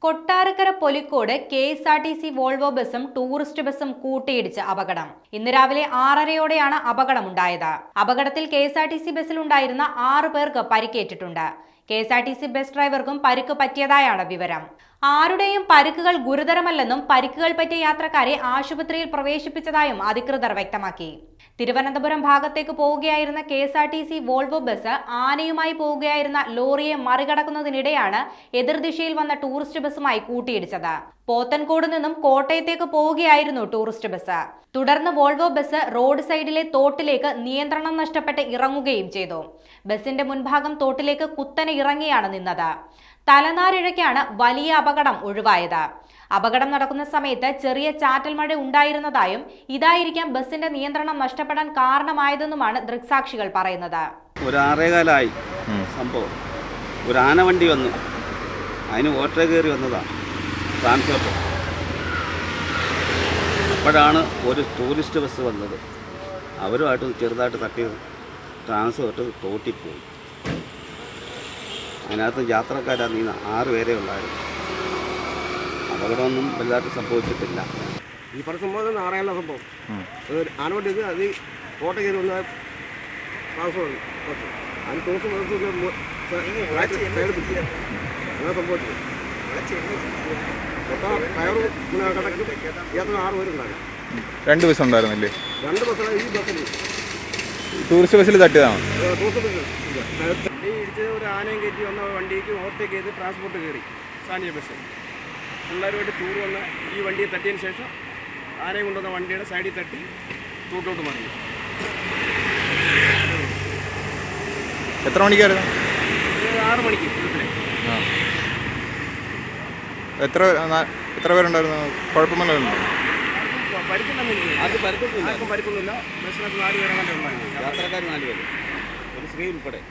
Kottarakkara Polikode KSRTC Volvo ബസും tourist ബസും കൂട്ടിയിടിച്ച് അപകടം. ഇന്ന് രാവിലെ 6:30യോടെയാണ് അപകടമുണ്ടായത്. അപകടത്തിൽ KSRTC ബസ്സിലുണ്ടായിരുന്ന 6 പേർക്ക് പരിക്കേറ്റിട്ടുണ്ട്. KSRTC ബസ് ഡ്രൈവർക്കും പരിക്ക് പറ്റിയതായാണ് വിവരം. ആരുടെയും പരിക്കുകൾ ഗുരുതരമല്ലെന്നും പരിക്കുകൾ പറ്റിയ യാത്രക്കാരെ ആശുപത്രിയിൽ പ്രവേശിപ്പിച്ചതായും അധികൃതർ വ്യക്തമാക്കി. തിരുവനന്തപുരം ഭാഗത്തേക്ക് പോവുകയായിരുന്ന KSRTC വോൾവോ ബസ് ആനയുമായി പോവുകയായിരുന്ന ലോറിയെ മറികടക്കുന്നതിനിടെയാണ് എതിർദിശയിൽ വന്ന ടൂറിസ്റ്റ് ബസുമായി കൂട്ടിയിടിച്ചത്. പോത്തൻകോട് നിന്നും കോട്ടയത്തേക്ക് പോവുകയായിരുന്നു ടൂറിസ്റ്റ് ബസ്. തുടർന്ന് വോൾവോ ബസ് റോഡ് സൈഡിലെ തോട്ടിലേക്ക് നിയന്ത്രണം നഷ്ടപ്പെട്ട് ഇറങ്ങുകയും ചെയ്തു. ബസിന്റെ മുൻഭാഗം തോട്ടിലേക്ക് കുത്തനെ ഇറങ്ങിയാണ് നിന്നത്. തലനാരിഴയ്ക്കാണ് വലിയ അപകടം ഒഴിവായത്. അപകടം നടക്കുന്ന സമയത്ത് ചെറിയ ചാറ്റൽ മഴ ഉണ്ടായിരുന്നതായും ഇതായിരിക്കാം ബസിന്റെ നിയന്ത്രണം നഷ്ടപ്പെടാൻ കാരണമായതെന്നുമാണ് ദൃക്സാക്ഷികൾ പറയുന്നത്. ഒരു 6:15 സംഭവം. ഒരു ആന വണ്ടി വന്നു, അതിന് ഓട്ടോ കയറി വന്നതാണ് ട്രാൻസ്പോർട്ട്. അപ്പോഴാണ് ഒരു ടൂറിസ്റ്റ് ബസ് വന്നത്. അവരുമായിട്ട് ചെറുതായിട്ട് തട്ടി ട്രാൻസ്പോർട്ട് തോട്ടിപ്പോയി. അതിനകത്ത് യാത്രക്കാരാണ് 6 പേരേ ഉള്ളായിരുന്നു. അപകടമൊന്നും വലുതായിട്ട് സംഭവിച്ചിട്ടില്ല. ഈ പറഞ്ഞ സംഭവം അറിയാനുള്ള സംഭവം ആനവണ്ടി അത് കോട്ട കയറി വന്ന ട്രാൻസ്ഫർ അതിന് ടൂറിസ്റ്റ് അങ്ങനെ സംഭവിച്ചത്. ടയറും കടക്കും യാത്ര 6 പേരുണ്ടാകും. 2 ബസ് ഉണ്ടായിരുന്നില്ലേ? 2 ബസ്സാണ് ഈ ബസ്സിൽ. ടൂറിസ്റ്റ് ബസ്സിൽ തട്ടിയതാണ്. ടൂറിസ്റ്റ് ബസ് ഇടിച്ച് ഒരു ആനയും കയറ്റി വന്ന വണ്ടിക്ക് ഓവർടേക്ക് ചെയ്ത് ട്രാൻസ്പോർട്ട് കയറി സാനിയ ബസ്. പിള്ളേരുമായിട്ട് ടൂർ വന്ന ഈ വണ്ടിയെ തട്ടിയതിന് ശേഷം ആനയും കൊണ്ടുവന്ന വണ്ടിയുടെ സൈഡിൽ തട്ടി തൂട്ടോട്ട് മറിഞ്ഞു. എത്ര മണിക്കായിരുന്നു? 6 മണിക്ക്. എത്ര പേരുണ്ടായിരുന്നു? കുഴപ്പമൊന്നുമില്ല. ആർക്കും പരിക്കൊന്നുമില്ല. ബസ്സിനകത്ത് 4 പേരാണ് ഉണ്ടായിരുന്നു. യാത്രക്കാർ 4 പേര്, ഒരു സ്ത്രീ ഉൾപ്പെടെ.